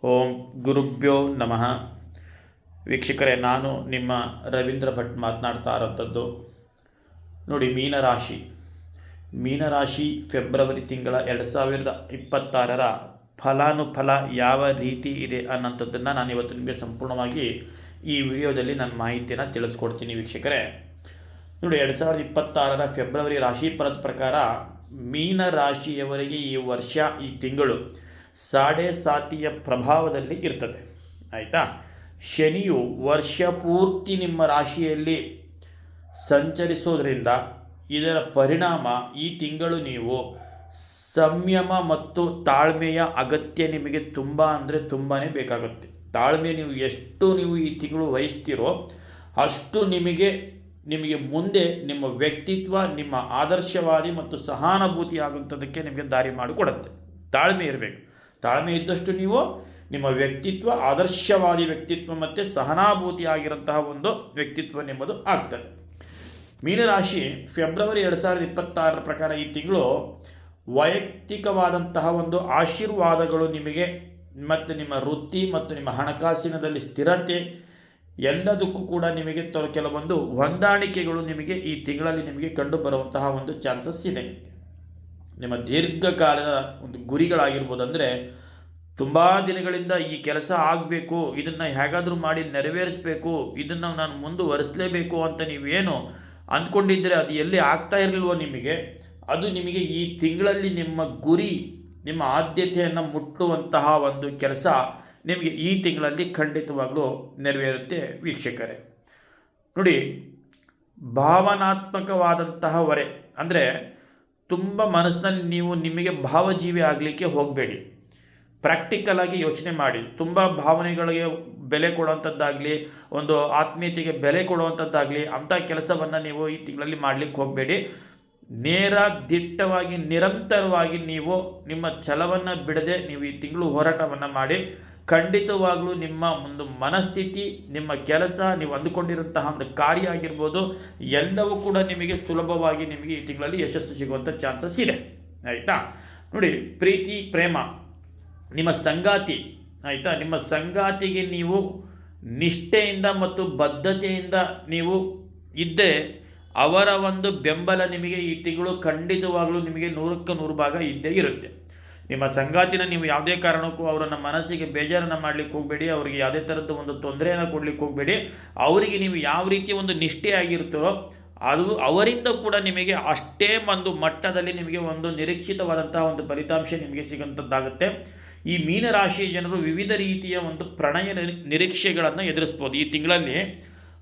ಓಂ ಗುರುಭ್ಯೋ ನಮಃ. ವೀಕ್ಷಕರೇ, ನಾನು ನಿಮ್ಮ ರವೀಂದ್ರ ಭಟ್ ಮಾತನಾಡ್ತಾ ಇರೋಂಥದ್ದು. ನೋಡಿ, ಮೀನರಾಶಿ ಫೆಬ್ರವರಿ ತಿಂಗಳ 2026ರ ಫಲಾನುಫಲ ಯಾವ ರೀತಿ ಇದೆ ಅನ್ನೋಂಥದ್ದನ್ನು ನಾನು ಇವತ್ತು ನಿಮಗೆ ಸಂಪೂರ್ಣವಾಗಿ ಈ ವಿಡಿಯೋದಲ್ಲಿ ನಾನು ಮಾಹಿತಿಯನ್ನು ತಿಳಿಸ್ಕೊಡ್ತೀನಿ. ವೀಕ್ಷಕರೇ ನೋಡಿ, 2026ರ ಫೆಬ್ರವರಿ ರಾಶಿ ಫಲದ ಪ್ರಕಾರ ಮೀನರಾಶಿಯವರಿಗೆ ಈ ವರ್ಷ, ಈ ತಿಂಗಳು ಸಾಡೆ ಸಾತಿಯ ಪ್ರಭಾವದಲ್ಲಿ ಇರ್ತದೆ. ಆಯಿತಾ? ಶನಿಯು ವರ್ಷ ಪೂರ್ತಿ ನಿಮ್ಮ ರಾಶಿಯಲ್ಲಿ ಸಂಚರಿಸೋದ್ರಿಂದ ಇದರ ಪರಿಣಾಮ ಈ ತಿಂಗಳು ನೀವು ಸಂಯಮ ಮತ್ತು ತಾಳ್ಮೆಯ ಅಗತ್ಯ ನಿಮಗೆ ತುಂಬ ಅಂದರೆ ತುಂಬಾ ಬೇಕಾಗುತ್ತೆ. ತಾಳ್ಮೆ ಎಷ್ಟು ಈ ತಿಂಗಳು ವಹಿಸ್ತೀರೋ ಅಷ್ಟು ನಿಮಗೆ ಮುಂದೆ ನಿಮ್ಮ ವ್ಯಕ್ತಿತ್ವ, ನಿಮ್ಮ ಆದರ್ಶವಾದಿ ಮತ್ತು ಸಹಾನುಭೂತಿ ಆಗುವಂಥದ್ದಕ್ಕೆ ನಿಮಗೆ ದಾರಿ ಮಾಡಿಕೊಡುತ್ತೆ. ತಾಳ್ಮೆ ಇರಬೇಕು. ತಾಳ್ಮೆ ಇದ್ದಷ್ಟು ನೀವು ನಿಮ್ಮ ವ್ಯಕ್ತಿತ್ವ ಆದರ್ಶವಾದಿ ವ್ಯಕ್ತಿತ್ವ ಮತ್ತು ಸಹಾನುಭೂತಿ ಆಗಿರೋಂತಹ ಒಂದು ವ್ಯಕ್ತಿತ್ವ ನಿಮ್ಮದು ಆಗ್ತದೆ. ಮೀನರಾಶಿ ಫೆಬ್ರವರಿ 2026ರ ಪ್ರಕಾರ ಈ ತಿಂಗಳು ವೈಯಕ್ತಿಕವಾದಂತಹ ಒಂದು ಆಶೀರ್ವಾದಗಳು ನಿಮಗೆ ಮತ್ತು ನಿಮ್ಮ ವೃತ್ತಿ ಮತ್ತು ನಿಮ್ಮ ಹಣಕಾಸಿನದಲ್ಲಿ ಸ್ಥಿರತೆ ಎಲ್ಲದಕ್ಕೂ ಕೂಡ ನಿಮಗೆ ಕೆಲವೊಂದು ಹೊಂದಾಣಿಕೆಗಳು ನಿಮಗೆ ಈ ತಿಂಗಳಲ್ಲಿ ನಿಮಗೆ ಕಂಡು ಬರುವಂತಹ ಒಂದು ಚಾನ್ಸಸ್ ಇದೆ. ನಿಮ್ಮ ದೀರ್ಘಕಾಲದ ಒಂದು ಗುರಿಗಳಾಗಿರ್ಬೋದು, ಅಂದರೆ ತುಂಬ ದಿನಗಳಿಂದ ಈ ಕೆಲಸ ಆಗಬೇಕು, ಇದನ್ನು ಹೇಗಾದರೂ ಮಾಡಿ ನೆರವೇರಿಸಬೇಕು, ಇದನ್ನು ನಾನು ಮುಂದುವರಿಸಲೇಬೇಕು ಅಂತ ನೀವೇನು ಅಂದ್ಕೊಂಡಿದ್ದರೆ ಅದು ಎಲ್ಲಿ ಆಗ್ತಾ ಇರಲಿಲ್ವೋ ಅದು ನಿಮಗೆ ಈ ತಿಂಗಳಲ್ಲಿ ನಿಮ್ಮ ಗುರಿ, ನಿಮ್ಮ ಆದ್ಯತೆಯನ್ನು ಮುಟ್ಟುವಂತಹ ಒಂದು ಕೆಲಸ ನಿಮಗೆ ಈ ತಿಂಗಳಲ್ಲಿ ಖಂಡಿತವಾಗಲೂ ನೆರವೇರುತ್ತೆ. ವೀಕ್ಷಕರೇ ನೋಡಿ, ಭಾವನಾತ್ಮಕವಾದಂತಹ ಹೊರೆ, ಅಂದರೆ ತುಂಬ ಮನಸ್ಸಿನಲ್ಲಿ ನೀವು ನಿಮಗೆ ಭಾವಜೀವಿ ಆಗಲಿಕ್ಕೆ ಹೋಗಬೇಡಿ. ಪ್ರಾಕ್ಟಿಕಲ್ ಆಗಿ ಯೋಚನೆ ಮಾಡಿ. ತುಂಬ ಭಾವನೆಗಳಿಗೆ ಬೆಲೆ ಕೊಡುವಂಥದ್ದಾಗಲಿ, ಒಂದು ಆತ್ಮೀಯತೆಗೆ ಬೆಲೆ ಕೊಡುವಂಥದ್ದಾಗಲಿ ಅಂಥ ಕೆಲಸವನ್ನು ನೀವು ಈ ತಿಂಗಳಲ್ಲಿ ಮಾಡಲಿಕ್ಕೆ ಹೋಗಬೇಡಿ. ನೇರ ದಿಟ್ಟವಾಗಿ ನಿರಂತರವಾಗಿ ನೀವು ನಿಮ್ಮ ಛಲವನ್ನು ಬಿಡದೆ ನೀವು ಈ ತಿಂಗಳು ಹೋರಾಟವನ್ನು ಮಾಡಿ. ಖಂಡಿತವಾಗಲೂ ನಿಮ್ಮ ಒಂದು ಮನಸ್ಥಿತಿ, ನಿಮ್ಮ ಕೆಲಸ, ನೀವು ಅಂದುಕೊಂಡಿರುವಂತಹ ಒಂದು ಕಾರ್ಯ ಆಗಿರ್ಬೋದು, ಎಲ್ಲವೂ ಕೂಡ ನಿಮಗೆ ಸುಲಭವಾಗಿ ನಿಮಗೆ ಈ ತಿಂಗಳಲ್ಲಿ ಯಶಸ್ಸು ಸಿಗುವಂಥ ಚಾನ್ಸಸ್ ಇದೆ. ಆಯಿತಾ? ನೋಡಿ, ಪ್ರೀತಿ ಪ್ರೇಮ, ನಿಮ್ಮ ಸಂಗಾತಿ, ಆಯಿತಾ, ನಿಮ್ಮ ಸಂಗಾತಿಗೆ ನೀವು ನಿಷ್ಠೆಯಿಂದ ಮತ್ತು ಬದ್ಧತೆಯಿಂದ ನೀವು ಇದ್ದರೆ ಅವರ ಒಂದು ಬೆಂಬಲ ನಿಮಗೆ ಈ ತಿಂಗಳು ಖಂಡಿತವಾಗಲೂ ನಿಮಗೆ 100ಕ್ಕೆ 100 ಭಾಗ ಇದ್ದೇ ಇರುತ್ತೆ. ನಿಮ್ಮ ಸಂಗಾತಿನ ನೀವು ಯಾವುದೇ ಕಾರಣಕ್ಕೂ ಅವರನ್ನು ಮನಸ್ಸಿಗೆ ಬೇಜಾರನ್ನು ಮಾಡಲಿಕ್ಕೆ ಹೋಗಬೇಡಿ. ಅವರಿಗೆ ಯಾವುದೇ ಥರದ್ದು ಒಂದು ತೊಂದರೆಯನ್ನು ಕೊಡಲಿಕ್ಕೆ ಹೋಗಬೇಡಿ. ಅವರಿಗೆ ನೀವು ಯಾವ ರೀತಿ ಒಂದು ನಿಷ್ಠೆಯಾಗಿರ್ತೀರೋ ಅದು ಅವರಿಂದ ಕೂಡ ನಿಮಗೆ ಅಷ್ಟೇ ಒಂದು ಮಟ್ಟದಲ್ಲಿ ನಿಮಗೆ ಒಂದು ನಿರೀಕ್ಷಿತವಾದಂತಹ ಒಂದು ಫಲಿತಾಂಶ ನಿಮಗೆ ಸಿಗುವಂಥದ್ದಾಗುತ್ತೆ. ಈ ಮೀನರಾಶಿ ಜನರು ವಿವಿಧ ರೀತಿಯ ಒಂದು ಪ್ರಣಯ ನಿರೀಕ್ಷೆಗಳನ್ನು ಎದುರಿಸ್ಬೋದು. ಈ ತಿಂಗಳಲ್ಲಿ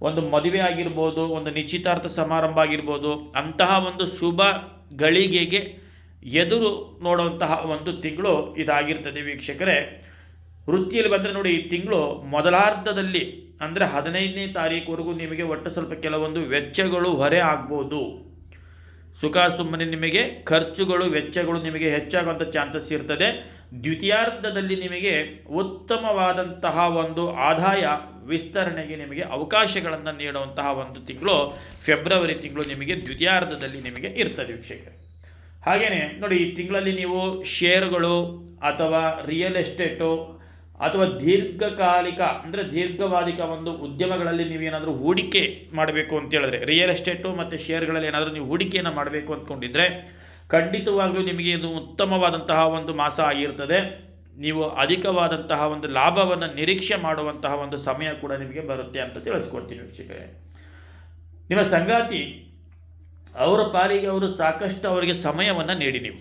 ಒಂದು ಮದುವೆ ಆಗಿರ್ಬೋದು, ಒಂದು ನಿಶ್ಚಿತಾರ್ಥ ಸಮಾರಂಭ ಆಗಿರ್ಬೋದು, ಅಂತಹ ಒಂದು ಶುಭ ಗಳಿಗೆಗೆ ಎದುರು ನೋಡುವಂತಹ ಒಂದು ತಿಂಗಳು ಇದಾಗಿರ್ತದೆ. ವೀಕ್ಷಕರೇ, ವೃತ್ತಿಯಲ್ಲಿ ಬಂದರೆ ನೋಡಿ, ಈ ತಿಂಗಳು ಮೊದಲಾರ್ಧದಲ್ಲಿ ಅಂದರೆ 15ನೇ ತಾರೀಕುವರೆಗೂ ನಿಮಗೆ ಒಟ್ಟು ಸ್ವಲ್ಪ ಕೆಲವೊಂದು ವೆಚ್ಚಗಳು ಹೊರೆ ಆಗ್ಬೋದು. ಸುಖ ಸುಮ್ಮನೆ ನಿಮಗೆ ಖರ್ಚುಗಳು, ವೆಚ್ಚಗಳು ನಿಮಗೆ ಹೆಚ್ಚಾಗುವಂಥ ಚಾನ್ಸಸ್ ಇರ್ತದೆ. ದ್ವಿತೀಯಾರ್ಧದಲ್ಲಿ ನಿಮಗೆ ಉತ್ತಮವಾದಂತಹ ಒಂದು ಆದಾಯ ವಿಸ್ತರಣೆಗೆ ನಿಮಗೆ ಅವಕಾಶಗಳನ್ನು ನೀಡುವಂತಹ ಒಂದು ತಿಂಗಳು ಫೆಬ್ರವರಿ ತಿಂಗಳು ನಿಮಗೆ ದ್ವಿತೀಯಾರ್ಧದಲ್ಲಿ ನಿಮಗೆ ಇರ್ತದೆ. ವೀಕ್ಷಕರೇ, ಹಾಗೆಯೇ ನೋಡಿ, ಈ ತಿಂಗಳಲ್ಲಿ ನೀವು ಶೇರುಗಳು ಅಥವಾ ರಿಯಲ್ ಎಸ್ಟೇಟು ಅಥವಾ ದೀರ್ಘಕಾಲಿಕ ಅಂದರೆ ದೀರ್ಘವಾದಿಕ ಒಂದು ಉದ್ಯಮಗಳಲ್ಲಿ ನೀವೇನಾದರೂ ಹೂಡಿಕೆ ಮಾಡಬೇಕು ಅಂತ ಹೇಳಿದ್ರೆ, ರಿಯಲ್ ಎಸ್ಟೇಟು ಮತ್ತು ಶೇರ್ಗಳಲ್ಲಿ ಏನಾದರೂ ನೀವು ಹೂಡಿಕೆಯನ್ನು ಮಾಡಬೇಕು ಅಂದ್ಕೊಂಡಿದ್ರೆ ಖಂಡಿತವಾಗಲೂ ನಿಮಗೆ ಇದು ಉತ್ತಮವಾದಂತಹ ಒಂದು ಮಾಸ ಆಗಿರ್ತದೆ. ನೀವು ಅಧಿಕವಾದಂತಹ ಒಂದು ಲಾಭವನ್ನು ನಿರೀಕ್ಷೆ ಮಾಡುವಂತಹ ಒಂದು ಸಮಯ ಕೂಡ ನಿಮಗೆ ಬರುತ್ತೆ ಅಂತ ತಿಳಿಸ್ಕೊಡ್ತೀನಿ. ವೀಕ್ಷಕರೇ, ನಿಮ್ಮ ಸಂಗಾತಿ ಅವರ ಪಾಲಿಗೆ ಅವರು ಸಾಕಷ್ಟು ಅವರಿಗೆ ಸಮಯವನ್ನು ನೀಡಿ. ನೀವು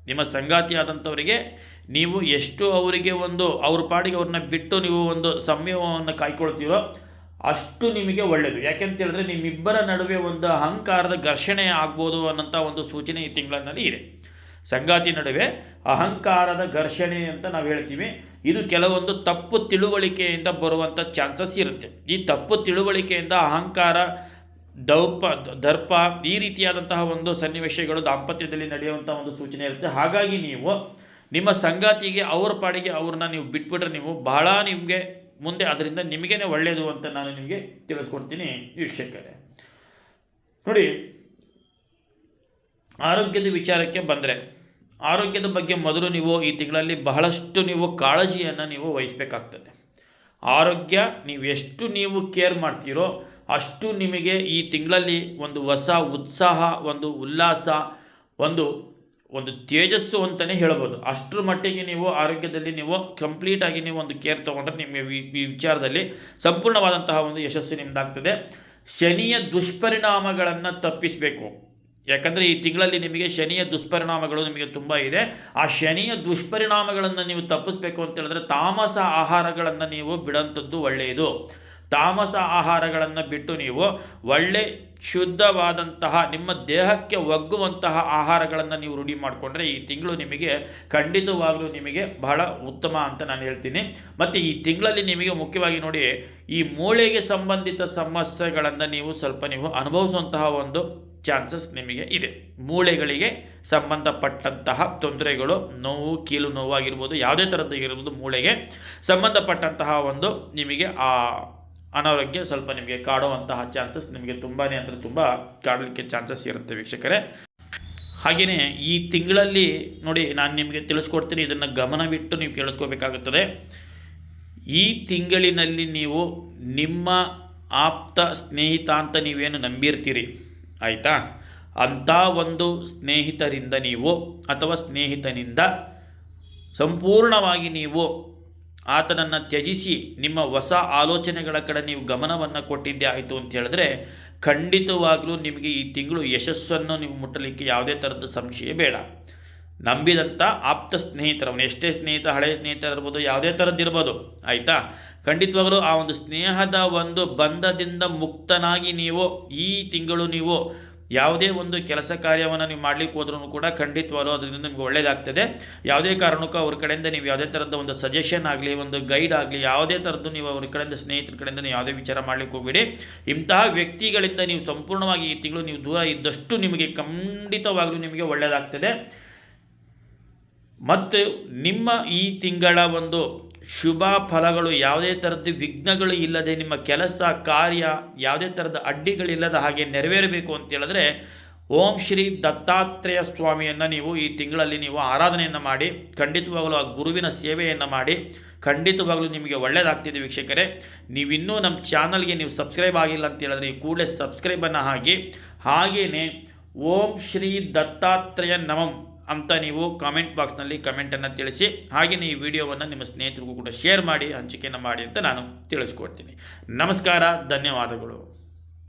ನಿಮ್ಮ ಸಂಗಾತಿ ಆದಂಥವರಿಗೆ ನೀವು ಎಷ್ಟು ಅವರಿಗೆ ಒಂದು ಅವ್ರ ಪಾಡಿಗೆ ಅವ್ರನ್ನ ಬಿಟ್ಟು ನೀವು ಒಂದು ಸಂಯಮವನ್ನು ಕಾಯ್ಕೊಳ್ತೀರೋ ಅಷ್ಟು ನಿಮಗೆ ಒಳ್ಳೆಯದು. ಯಾಕೆಂತ ಹೇಳಿದ್ರೆ ನಿಮ್ಮಿಬ್ಬರ ನಡುವೆ ಒಂದು ಅಹಂಕಾರದ ಘರ್ಷಣೆ ಆಗ್ಬೋದು ಅನ್ನೋಂಥ ಒಂದು ಸೂಚನೆ ಈ ತಿಂಗಳಲ್ಲಿ ಇದೆ. ಸಂಗಾತಿ ನಡುವೆ ಅಹಂಕಾರದ ಘರ್ಷಣೆ ಅಂತ ನಾವು ಹೇಳ್ತೀವಿ. ಇದು ಕೆಲವೊಂದು ತಪ್ಪು ತಿಳುವಳಿಕೆಯಿಂದ ಬರುವಂಥ ಚಾನ್ಸಸ್ ಇರುತ್ತೆ. ಈ ತಪ್ಪು ತಿಳುವಳಿಕೆಯಿಂದ ಅಹಂಕಾರ, ದರ್ಪ ಈ ರೀತಿಯಾದಂತಹ ಒಂದು ಸನ್ನಿವೇಶಗಳು ದಾಂಪತ್ಯದಲ್ಲಿ ನಡೆಯುವಂಥ ಒಂದು ಸೂಚನೆ ಇರುತ್ತೆ. ಹಾಗಾಗಿ ನೀವು ನಿಮ್ಮ ಸಂಗಾತಿಗೆ ಅವರ ಪಾಡಿಗೆ ಅವ್ರನ್ನ ನೀವು ಬಿಟ್ಬಿಟ್ರೆ ನೀವು ಬಹಳ ನಿಮಗೆ ಮುಂದೆ ಅದರಿಂದ ನಿಮಗೇ ಒಳ್ಳೆಯದು ಅಂತ ನಾನು ನಿಮಗೆ ತಿಳಿಸ್ಕೊಡ್ತೀನಿ. ವೀಕ್ಷಕರೇ ನೋಡಿ, ಆರೋಗ್ಯದ ವಿಚಾರಕ್ಕೆ ಬಂದರೆ ಆರೋಗ್ಯದ ಬಗ್ಗೆ ಮೊದಲು ನೀವು ಈ ತಿಂಗಳಲ್ಲಿ ಬಹಳಷ್ಟು ನೀವು ಕಾಳಜಿಯನ್ನು ನೀವು ವಹಿಸಬೇಕಾಗ್ತದೆ. ಆರೋಗ್ಯ ನೀವು ಎಷ್ಟು ನೀವು ಕೇರ್ ಮಾಡ್ತೀರೋ ಅಷ್ಟು ನಿಮಗೆ ಈ ತಿಂಗಳಲ್ಲಿ ಒಂದು ಹೊಸ ಉತ್ಸಾಹ, ಒಂದು ಉಲ್ಲಾಸ, ಒಂದು ತೇಜಸ್ಸು ಅಂತಲೇ ಹೇಳ್ಬೋದು. ಅಷ್ಟರ ಮಟ್ಟಿಗೆ ನೀವು ಆರೋಗ್ಯದಲ್ಲಿ ನೀವು ಕಂಪ್ಲೀಟಾಗಿ ನೀವು ಒಂದು ಕೇರ್ ತೊಗೊಂಡ್ರೆ ನಿಮಗೆ ಈ ವಿಚಾರದಲ್ಲಿ ಸಂಪೂರ್ಣವಾದಂತಹ ಒಂದು ಯಶಸ್ಸು ನಿಮ್ಮದಾಗ್ತದೆ. ಶನಿಯ ದುಷ್ಪರಿಣಾಮಗಳನ್ನು ತಪ್ಪಿಸಬೇಕು. ಯಾಕಂದರೆ ಈ ತಿಂಗಳಲ್ಲಿ ನಿಮಗೆ ಶನಿಯ ದುಷ್ಪರಿಣಾಮಗಳು ನಿಮಗೆ ತುಂಬ ಇದೆ. ಆ ಶನಿಯ ದುಷ್ಪರಿಣಾಮಗಳನ್ನು ನೀವು ತಪ್ಪಿಸ್ಬೇಕು ಅಂತ ಹೇಳಿದ್ರೆ ತಾಮಸ ಆಹಾರಗಳನ್ನು ನೀವು ಬಿಡೋಂಥದ್ದು ಒಳ್ಳೆಯದು. ತಾಮಸ ಆಹಾರಗಳನ್ನು ಬಿಟ್ಟು ನೀವು ಒಳ್ಳೆ ಶುದ್ಧವಾದಂತಹ ನಿಮ್ಮ ದೇಹಕ್ಕೆ ಒಗ್ಗುವಂತಹ ಆಹಾರಗಳನ್ನು ನೀವು ರೂಢಿ ಮಾಡಿಕೊಂಡ್ರೆ ಈ ತಿಂಗಳು ನಿಮಗೆ ಖಂಡಿತವಾಗಲೂ ನಿಮಗೆ ಬಹಳ ಉತ್ತಮ ಅಂತ ನಾನು ಹೇಳ್ತೀನಿ. ಮತ್ತು ಈ ತಿಂಗಳಲ್ಲಿ ನಿಮಗೆ ಮುಖ್ಯವಾಗಿ ನೋಡಿ, ಈ ಮೂಳೆಗೆ ಸಂಬಂಧಿತ ಸಮಸ್ಯೆಗಳನ್ನು ನೀವು ಸ್ವಲ್ಪ ಅನುಭವಿಸುವಂತಹ ಒಂದು ಚಾನ್ಸಸ್ ನಿಮಗೆ ಇದೆ. ಮೂಳೆಗಳಿಗೆ ಸಂಬಂಧಪಟ್ಟಂತಹ ತೊಂದರೆಗಳು, ನೋವು, ಕೀಲು ನೋವಾಗಿರ್ಬೋದು, ಯಾವುದೇ ಥರದ್ದಾಗಿರ್ಬೋದು, ಮೂಳೆಗೆ ಸಂಬಂಧಪಟ್ಟಂತಹ ಒಂದು ನಿಮಗೆ ಆ ಅನಾರೋಗ್ಯ ಸ್ವಲ್ಪ ನಿಮಗೆ ಕಾಡುವಂತಹ ಚಾನ್ಸಸ್ ನಿಮಗೆ ತುಂಬಾ ಅಂದರೆ ತುಂಬ ಕಾಡಲಿಕ್ಕೆ ಚಾನ್ಸಸ್ ಇರುತ್ತೆ ವೀಕ್ಷಕರೇ. ಹಾಗೆಯೇ ಈ ತಿಂಗಳಲ್ಲಿ ನೋಡಿ, ನಾನು ನಿಮಗೆ ತಿಳಿಸ್ಕೊಡ್ತೀನಿ, ಇದನ್ನು ಗಮನವಿಟ್ಟು ನೀವು ಕೇಳಿಸ್ಕೋಬೇಕಾಗುತ್ತದೆ. ಈ ತಿಂಗಳಿನಲ್ಲಿ ನೀವು ನಿಮ್ಮ ಆಪ್ತ ಸ್ನೇಹಿತ ಅಂತ ನೀವೇನು ನಂಬಿರ್ತೀರಿ, ಆಯಿತಾ, ಅಂಥ ಒಂದು ಸ್ನೇಹಿತರಿಂದ ನೀವು ಅಥವಾ ಸ್ನೇಹಿತನಿಂದ ಸಂಪೂರ್ಣವಾಗಿ ನೀವು ಆತನನ್ನು ತ್ಯಜಿಸಿ ನಿಮ್ಮ ಹೊಸ ಆಲೋಚನೆಗಳ ಕಡೆ ನೀವು ಗಮನವನ್ನು ಕೊಟ್ಟಿದ್ದೇ ಆಯಿತು ಅಂತ ಹೇಳಿದ್ರೆ ಖಂಡಿತವಾಗಲೂ ನಿಮಗೆ ಈ ತಿಂಗಳು ಯಶಸ್ಸನ್ನು ನೀವು ಮುಟ್ಟಲಿಕ್ಕೆ ಯಾವುದೇ ಥರದ ಸಂಶಯ ಬೇಡ. ನಂಬಿದಂಥ ಆಪ್ತ ಸ್ನೇಹಿತರವನು, ಎಷ್ಟೇ ಸ್ನೇಹಿತ, ಹಳೆಯ ಸ್ನೇಹಿತರಿರ್ಬೋದು, ಯಾವುದೇ ಥರದ್ದಿರ್ಬೋದು, ಆಯಿತಾ, ಖಂಡಿತವಾಗಲೂ ಆ ಒಂದು ಸ್ನೇಹದ ಒಂದು ಬಂಧದಿಂದ ಮುಕ್ತನಾಗಿ ನೀವು ಈ ತಿಂಗಳು ನೀವು ಯಾವುದೇ ಒಂದು ಕೆಲಸ ಕಾರ್ಯವನ್ನು ನೀವು ಮಾಡಲಿಕ್ಕೆ ಹೋದ್ರೂ ಕೂಡ ಖಂಡಿತವಾಗಲೂ ಅದರಿಂದ ನಿಮಗೆ ಒಳ್ಳೆಯದಾಗ್ತದೆ. ಯಾವುದೇ ಕಾರಣಕ್ಕೂ ಅವ್ರ ಕಡೆಯಿಂದ ನೀವು ಯಾವುದೇ ಥರದ ಒಂದು ಸಜೆಷನ್ ಆಗಲಿ, ಒಂದು ಗೈಡ್ ಆಗಲಿ, ಯಾವುದೇ ಥರದ್ದು ನೀವು ಅವ್ರ ಕಡೆಯಿಂದ, ಸ್ನೇಹಿತರ ಕಡೆಯಿಂದ ನೀವು ಯಾವುದೇ ವಿಚಾರ ಮಾಡಲಿಕ್ಕೆ ಹೋಗಬೇಡಿ. ಇಂತಹ ವ್ಯಕ್ತಿಗಳಿಂದ ನೀವು ಸಂಪೂರ್ಣವಾಗಿ ಈ ತಿಂಗಳು ನೀವು ದೂರ ಇದ್ದಷ್ಟು ನಿಮಗೆ ಖಂಡಿತವಾಗಲೂ ನಿಮಗೆ ಒಳ್ಳೆಯದಾಗ್ತದೆ. ಮತ್ತು ನಿಮ್ಮ ಈ ತಿಂಗಳ ಒಂದು ಶುಭ ಫಲಗಳು, ಯಾವುದೇ ಥರದ್ದು ವಿಘ್ನಗಳು ಇಲ್ಲದೆ ನಿಮ್ಮ ಕೆಲಸ ಕಾರ್ಯ ಯಾವುದೇ ಥರದ ಅಡ್ಡಿಗಳಿಲ್ಲದ ಹಾಗೆ ನೆರವೇರಬೇಕು ಅಂತ ಹೇಳಿದ್ರೆ ಓಂ ಶ್ರೀ ದತ್ತಾತ್ರೇಯ ಸ್ವಾಮಿಯನ್ನು ನೀವು ಈ ತಿಂಗಳಲ್ಲಿ ನೀವು ಆರಾಧನೆಯನ್ನು ಮಾಡಿ, ಖಂಡಿತವಾಗಲೂ ಆ ಗುರುವಿನ ಸೇವೆಯನ್ನು ಮಾಡಿ, ಖಂಡಿತವಾಗಲೂ ನಿಮಗೆ ಒಳ್ಳೆಯದಾಗ್ತಿದೆ ವೀಕ್ಷಕರೇ. ನೀವಿನ್ನೂ ನಮ್ಮ ಚಾನಲ್ಗೆ ನೀವು ಸಬ್ಸ್ಕ್ರೈಬ್ ಆಗಿಲ್ಲ ಅಂತ ಹೇಳಿದ್ರೆ ಈ ಕೂಡಲೇ ಸಬ್ಸ್ಕ್ರೈಬನ್ನು ಹಾಕಿ, ಹಾಗೆಯೇ ಓಂ ಶ್ರೀ ದತ್ತಾತ್ರೇಯ ನಮಃ ಅಂತ ನೀವು ಕಾಮೆಂಟ್ ಬಾಕ್ಸ್ನಲ್ಲಿ ಕಮೆಂಟನ್ನು ತಿಳಿಸಿ. ಹಾಗೆಯೇ ಈ ವಿಡಿಯೋವನ್ನು ನಿಮ್ಮ ಸ್ನೇಹಿತರಿಗೂ ಕೂಡ ಶೇರ್ ಮಾಡಿ, ಹಂಚಿಕೆಯನ್ನು ಮಾಡಿ ಅಂತ ನಾನು ತಿಳಿಸ್ಕೊಡ್ತೀನಿ. ನಮಸ್ಕಾರ, ಧನ್ಯವಾದಗಳು.